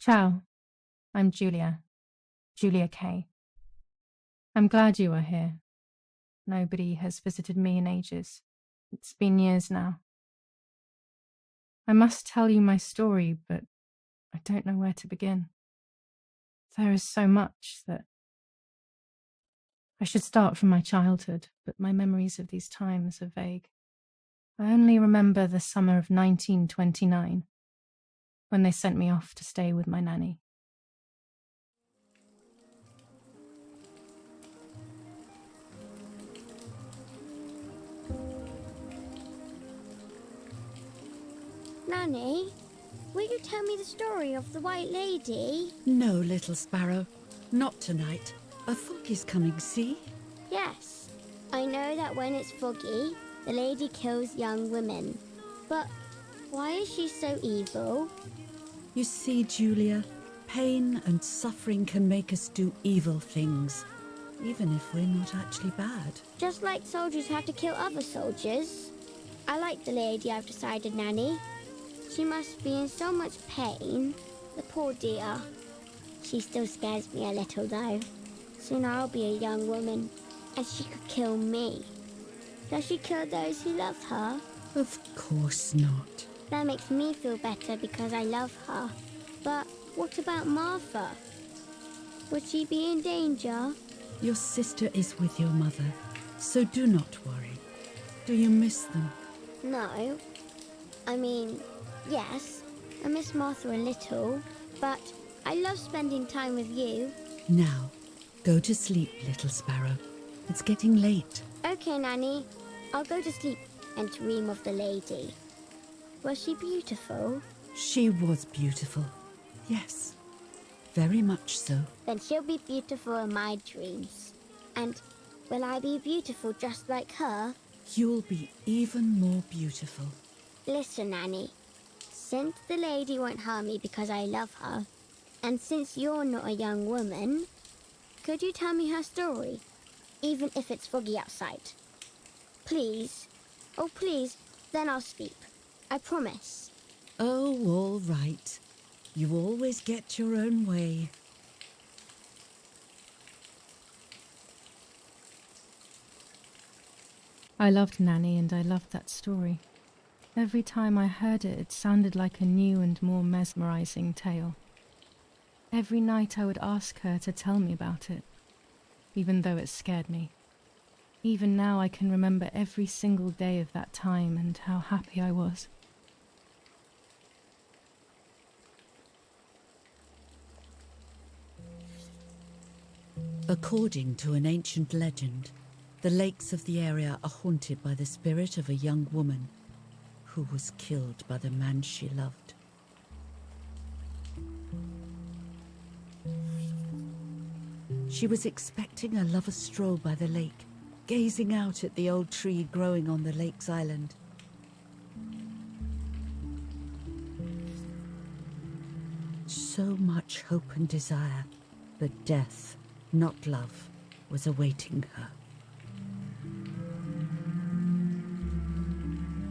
Ciao, I'm Julia Kay. I'm glad you are here. Nobody has visited me in ages. It's been years now. I must tell you my story, but I don't know where to begin. There is so much that I should start from my childhood, but my memories of these times are vague. I only remember the summer of 1929, when they sent me off to stay with my nanny. Nanny, will you tell me the story of the White Lady? No, little sparrow. Not tonight. A fog is coming, see? Yes. I know that when it's foggy, the lady kills young women. But why is she so evil? You see, Julia, pain and suffering can make us do evil things, even if we're not actually bad. Just like soldiers have to kill other soldiers. I like the lady, I've decided, Nanny. She must be in so much pain. The poor dear. She still scares me a little, though. Soon I'll be a young woman, and she could kill me. Does she kill those who love her? Of course not. That makes me feel better because I love her. But what about Martha? Would she be in danger? Your sister is with your mother, so do not worry. Do you miss them? No. I mean, yes, I miss Martha a little, but I love spending time with you. Now, go to sleep, little sparrow. It's getting late. Okay, Nanny. I'll go to sleep and dream of the lady. Was she beautiful? She was beautiful. Yes, very much so. Then she'll be beautiful in my dreams. And will I be beautiful just like her? You'll be even more beautiful. Listen, Nanny. Since the lady won't harm me because I love her, and since you're not a young woman, could you tell me her story, even if it's foggy outside? Please. Oh, please, then I'll sleep. I promise. Oh, all right. You always get your own way. I loved Nanny and I loved that story. Every time I heard it, it sounded like a new and more mesmerizing tale. Every night I would ask her to tell me about it, even though it scared me. Even now I can remember every single day of that time and how happy I was. According to an ancient legend, the lakes of the area are haunted by the spirit of a young woman who was killed by the man she loved. She was expecting a lover's stroll by the lake, gazing out at the old tree growing on the lake's island. So much hope and desire, but death, not love, was awaiting her.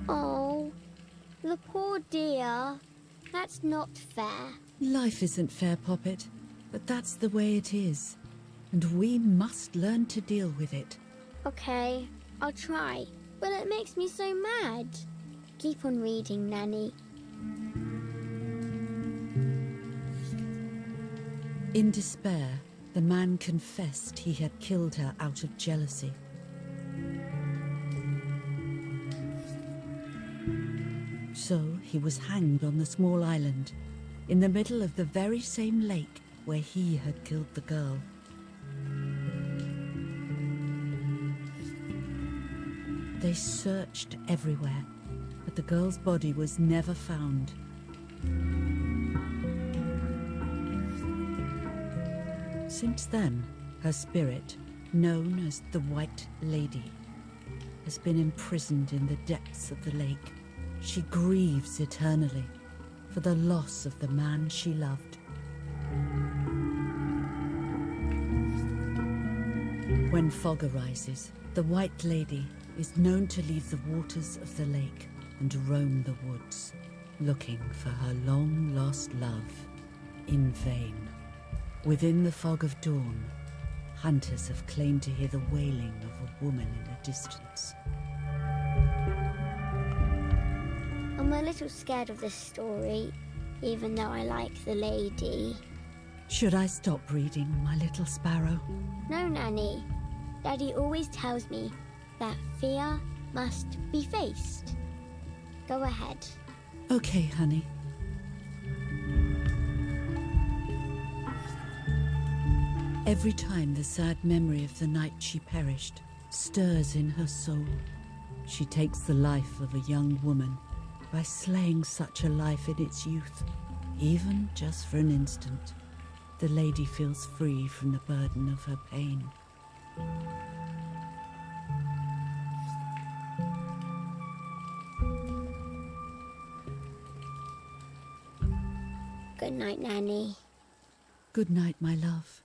Oh, the poor dear. That's not fair. Life isn't fair, Poppet, but that's the way it is, and we must learn to deal with it. Okay, I'll try. But it makes me so mad. Keep on reading, Nanny. In despair, the man confessed he had killed her out of jealousy. So he was hanged on the small island, in the middle of the very same lake where he had killed the girl. They searched everywhere, but the girl's body was never found. Since then, her spirit, known as the White Lady, has been imprisoned in the depths of the lake. She grieves eternally for the loss of the man she loved. When fog arises, the White Lady is known to leave the waters of the lake and roam the woods, looking for her long-lost love, in vain. Within the fog of dawn, hunters have claimed to hear the wailing of a woman in the distance. I'm a little scared of this story, even though I like the lady. Should I stop reading, my little sparrow? No, Nanny. Daddy always tells me that fear must be faced. Go ahead. Okay, honey. Every time the sad memory of the night she perished stirs in her soul, she takes the life of a young woman by slaying such a life in its youth. Even just for an instant, the lady feels free from the burden of her pain. Good night, Nanny. Good night, my love.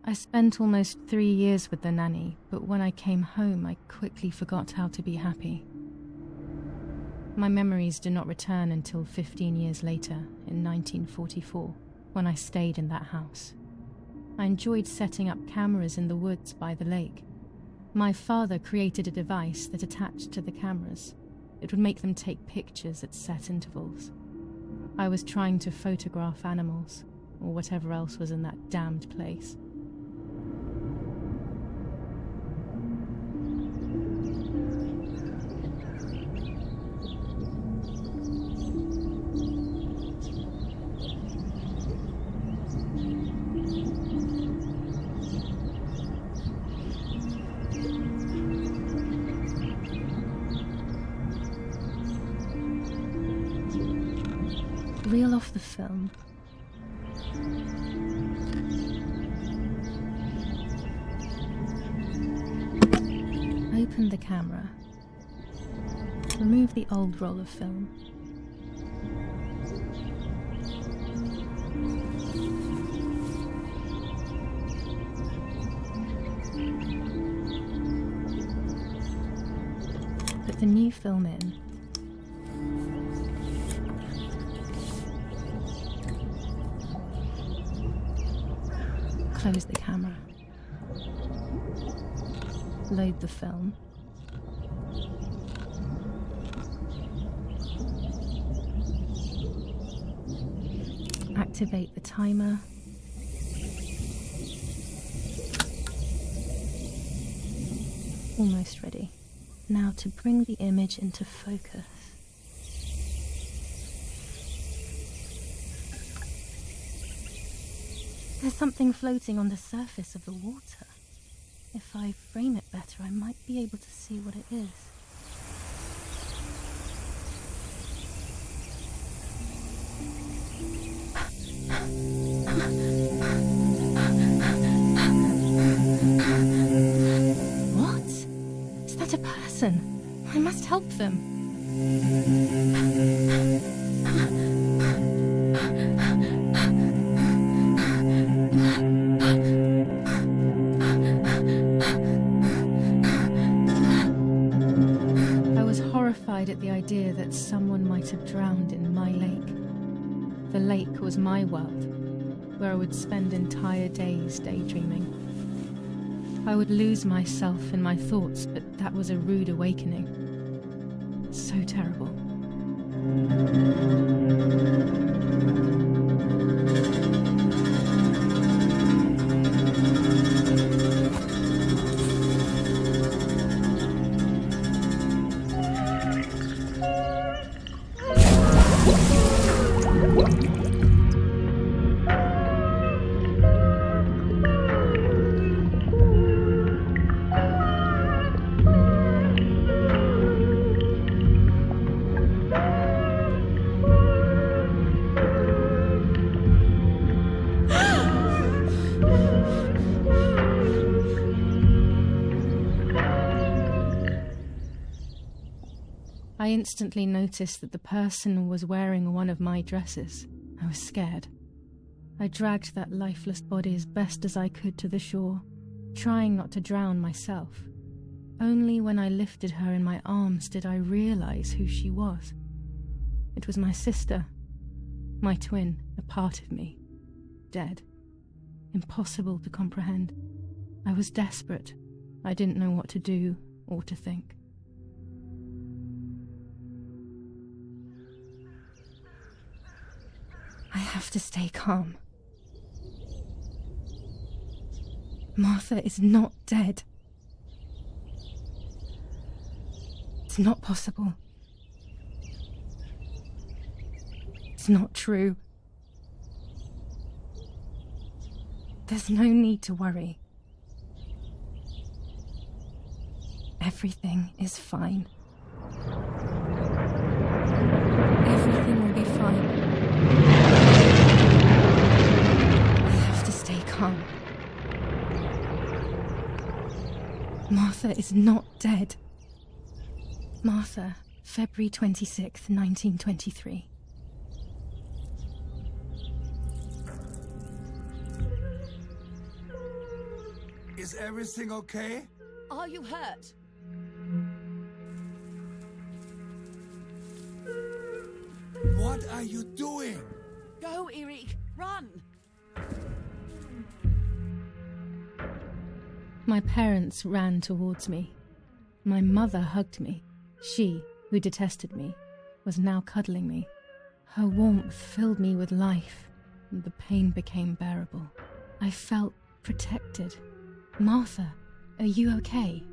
I spent almost 3 years with the nanny, but when I came home, I quickly forgot how to be happy. My memories do not return until 15 years later, in 1944, when I stayed in that house. I enjoyed setting up cameras in the woods by the lake. My father created a device that attached to the cameras. It would make them take pictures at set intervals. I was trying to photograph animals, or whatever else was in that damned place. Reel off the film. Open the camera. Remove the old roll of film. Put the new film in. Close the camera. Load the film. Activate the timer. Almost ready. Now to bring the image into focus. There's something floating on the surface of the water. If I frame it better, I might be able to see what it is. What? Is that a person? I must help them. At the idea that someone might have drowned in my lake. The lake was my world, where I would spend entire days daydreaming. I would lose myself in my thoughts, but that was a rude awakening. So terrible. I instantly noticed that the person was wearing one of my dresses. I was scared. I dragged that lifeless body as best as I could to the shore, trying not to drown myself. Only when I lifted her in my arms did I realize who she was. It was my sister, my twin, a part of me, dead. Impossible to comprehend. I was desperate. I didn't know what to do or to think. I have to stay calm. Martha is not dead. It's not possible. It's not true. There's no need to worry. Everything is fine. Everything will be fine. I have to stay calm. Martha is not dead. Martha, February 26th, 1923. Is everything okay? Are you hurt? What are you doing? Go, Eric, run! My parents ran towards me. My mother hugged me. She, who detested me, was now cuddling me. Her warmth filled me with life, and the pain became bearable. I felt protected. "Martha, are you okay?"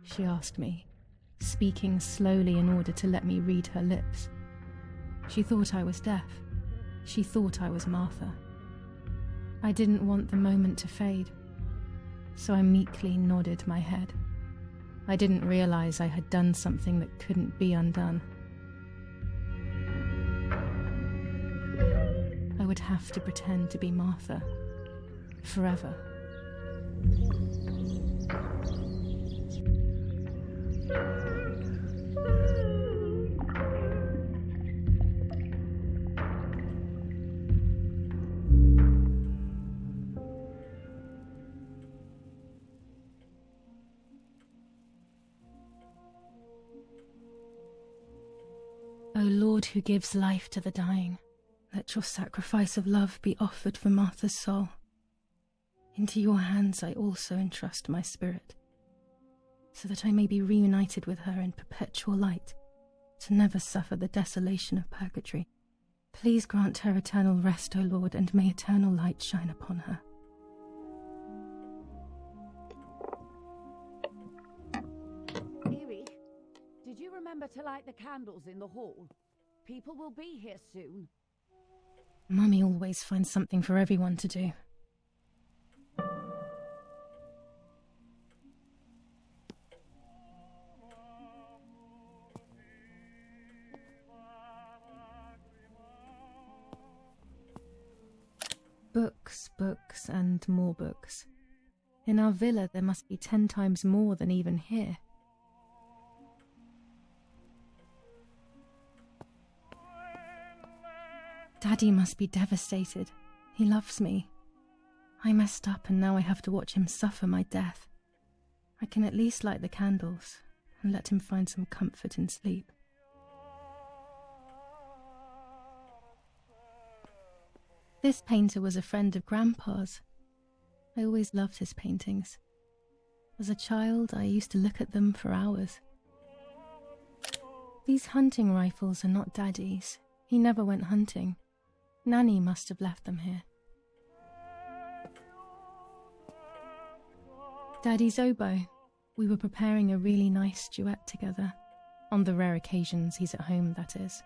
she asked me, speaking slowly in order to let me read her lips. She thought I was deaf. She thought I was Martha. I didn't want the moment to fade, so I meekly nodded my head. I didn't realize I had done something that couldn't be undone. I would have to pretend to be Martha forever. O Lord, who gives life to the dying, let your sacrifice of love be offered for Martha's soul. Into your hands I also entrust my spirit, so that I may be reunited with her in perpetual light, to never suffer the desolation of purgatory. Please grant her eternal rest, O Lord, and may eternal light shine upon her. Eric, did you remember to light the candles in the hall? People will be here soon. Mummy always finds something for everyone to do. Books, books, and more books. In our villa there must be 10 times more than even here. Daddy must be devastated. He loves me. I messed up and now I have to watch him suffer my death. I can at least light the candles and let him find some comfort in sleep. This painter was a friend of Grandpa's. I always loved his paintings. As a child, I used to look at them for hours. These hunting rifles are not Daddy's. He never went hunting. Nanny must have left them here. Daddy's oboe. We were preparing a really nice duet together. On the rare occasions he's at home, that is.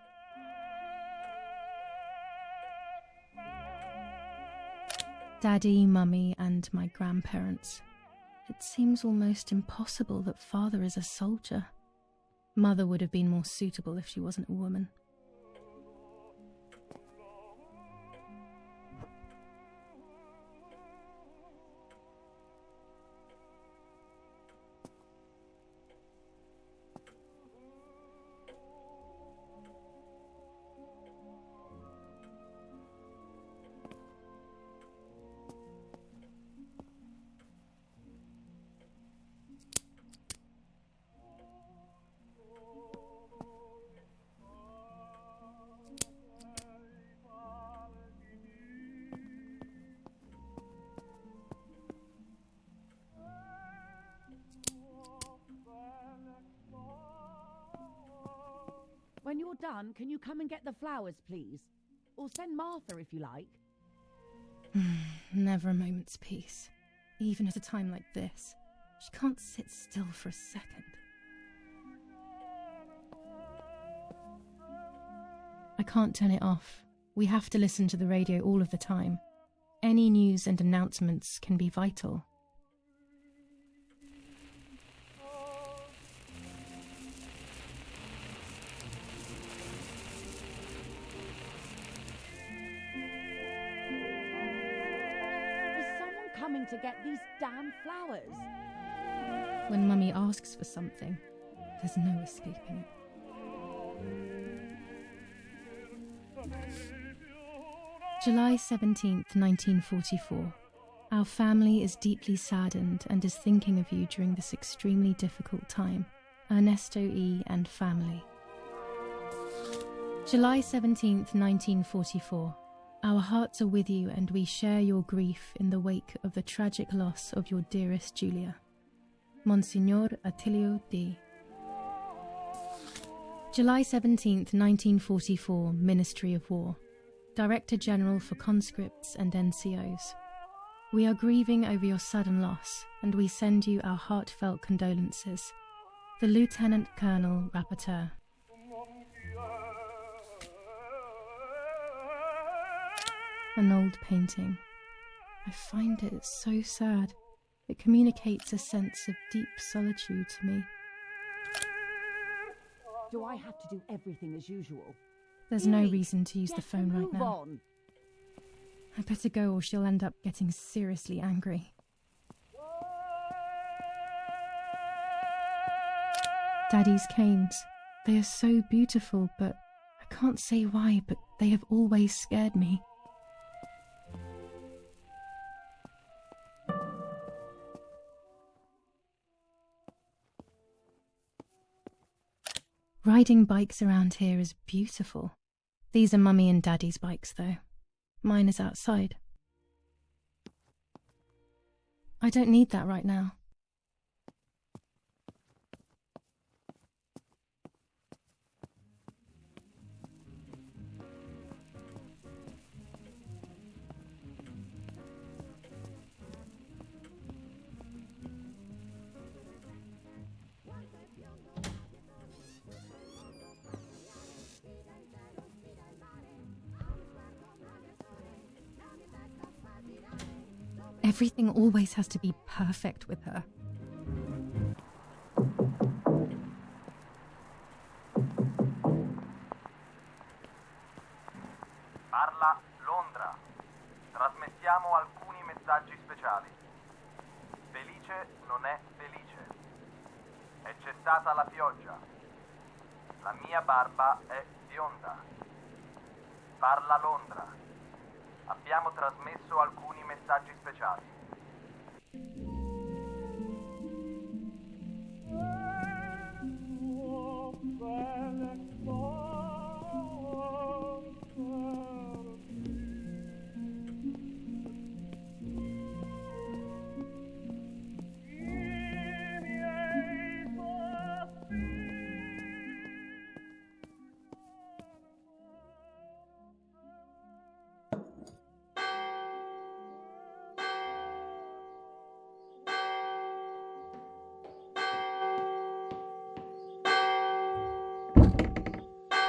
Daddy, Mummy, and my grandparents. It seems almost impossible that Father is a soldier. Mother would have been more suitable if she wasn't a woman. you're done, can you come and get the flowers, please? Or send Martha if you like. Never a moment's peace. Even at a time like this. She can't sit still for a second. I can't turn it off. We have to listen to the radio all of the time. Any news and announcements can be vital. Is someone coming to get these damn flowers? When Mummy asks for something, there's no escaping it. July 17th, 1944. Our family is deeply saddened and is thinking of you during this extremely difficult time. Ernesto E. and family. July 17th, 1944. Our hearts are with you and we share your grief in the wake of the tragic loss of your dearest Julia. Monsignor Attilio D. July 17th, 1944, Ministry of War. Director General for Conscripts and NCOs. We are grieving over your sudden loss, and we send you our heartfelt condolences. The Lieutenant Colonel Rapporteur. An old painting. I find it so sad. It communicates a sense of deep solitude to me. Do I have to do everything as usual? There's no reason to use the phone right move now. On. I better go or she'll end up getting seriously angry. Daddy's canes. They are so beautiful, but I can't say why, but they have always scared me. Riding bikes around here is beautiful. These are Mummy and Daddy's bikes, though. Mine is outside. I don't need that right now. Everything always has to be perfect with her. Parla Londra. Trasmettiamo alcuni messaggi speciali. Felice non è felice. È cessata la pioggia. La mia barba è bionda. Parla Londra. Abbiamo trasmesso alcuni messaggi speciali.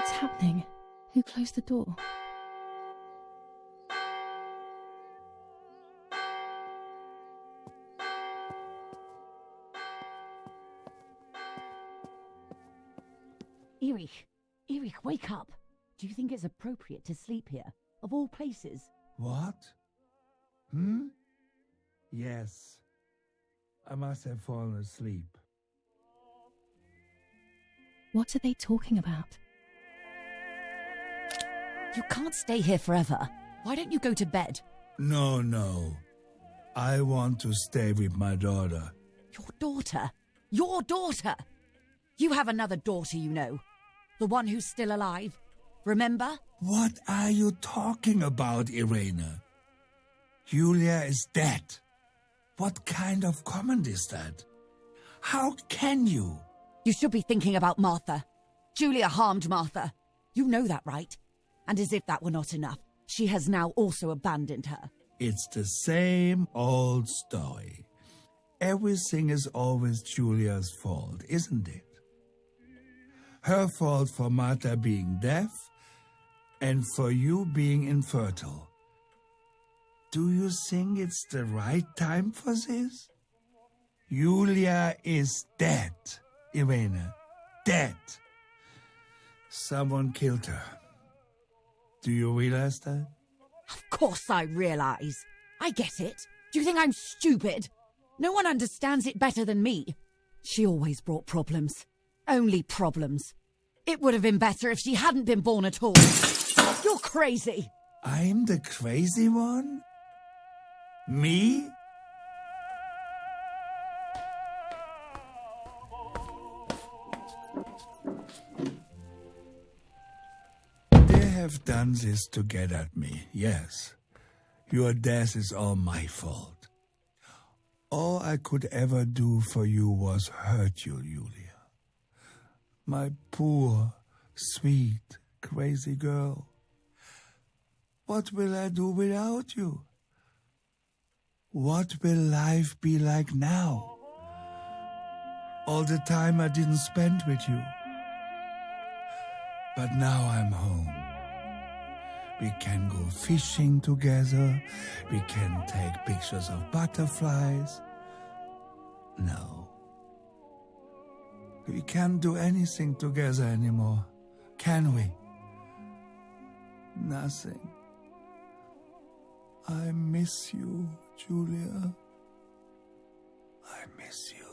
What's happening? Who closed the door? Erich, wake up. Do you think it's appropriate to sleep here, of all places? What? Yes. I must have fallen asleep. What are they talking about? You can't stay here forever. Why don't you go to bed? No. I want to stay with my daughter. Your daughter? Your daughter? You have another daughter, you know. The one who's still alive. Remember? What are you talking about, Irena? Julia is dead. What kind of comment is that? How can you? You should be thinking about Martha. Julia harmed Martha. You know that, right? And as if that were not enough, she has now also abandoned her. It's the same old story. Everything is always Julia's fault, isn't it? Her fault for Martha being deaf and for you being infertile. Do you think it's the right time for this? Julia is dead, Irene. Dead. Someone killed her. Do you realize that? Of course I realise. I get it. Do you think I'm stupid? No one understands it better than me. She always brought problems. Only problems. It would have been better if she hadn't been born at all. You're crazy. I'm the crazy one? Me? They have done this to get at me, yes. Your death is all my fault. All I could ever do for you was hurt you, Julia. My poor, sweet, crazy girl. What will I do without you? What will life be like now? All the time I didn't spend with you. But now I'm home. We can go fishing together. We can take pictures of butterflies. No. We can't do anything together anymore, can we? Nothing. I miss you, Julia. I miss you.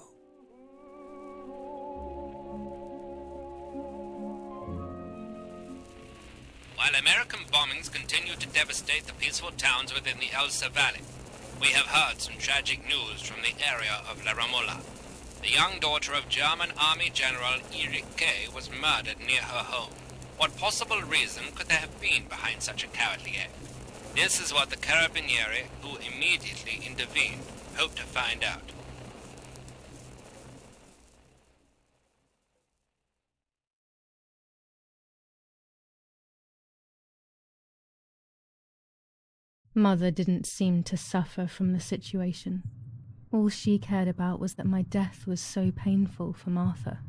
While American bombings continue to devastate the peaceful towns within the Elsa Valley, we have heard some tragic news from the area of La Ramola. The young daughter of German Army General Erich Kay was murdered near her home. What possible reason could there have been behind such a cowardly act? This is what the Carabinieri, who immediately intervened, hope to find out. Mother didn't seem to suffer from the situation. All she cared about was that my death was so painful for Martha.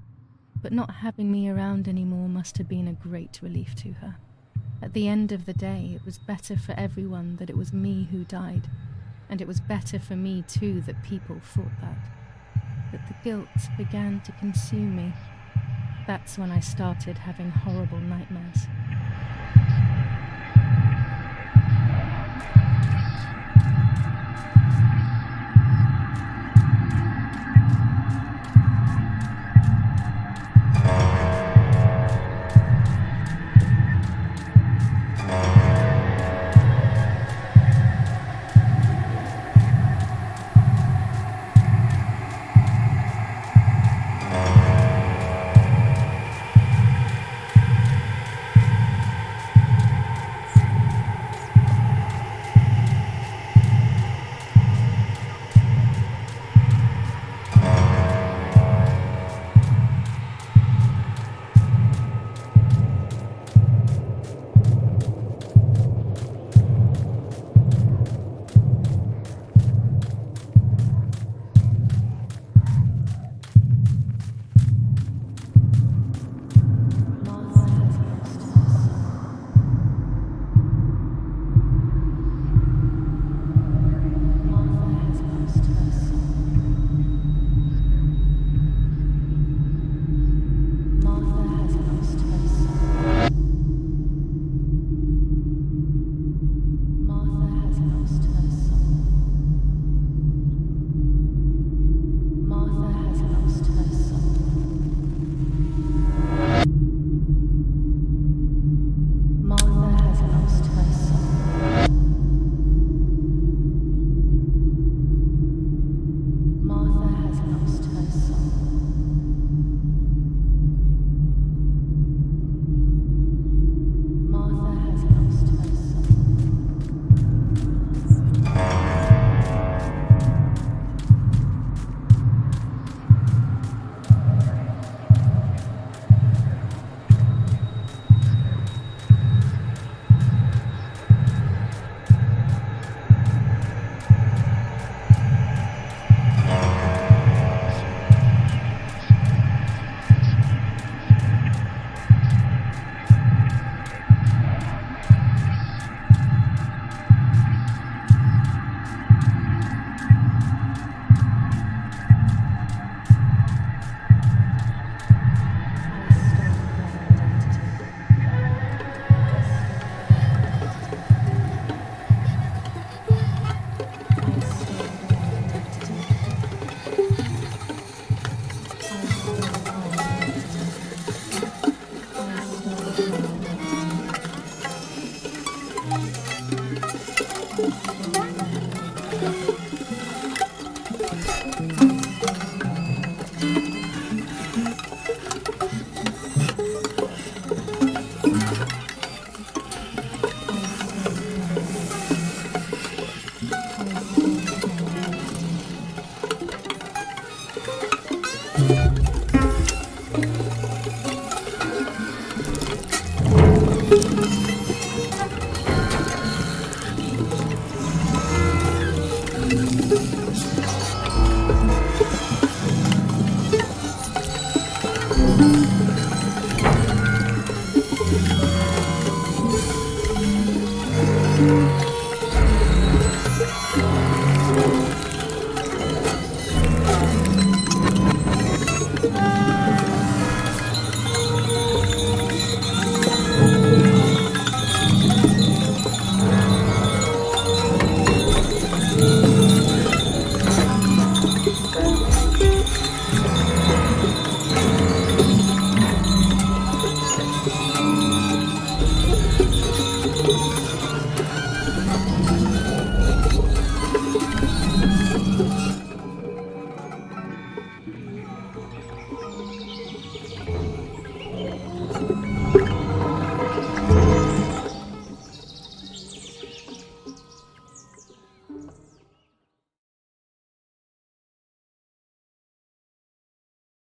But not having me around anymore must have been a great relief to her. At the end of the day, it was better for everyone that it was me who died. And it was better for me too that people thought that. But the guilt began to consume me. That's when I started having horrible nightmares. Bye.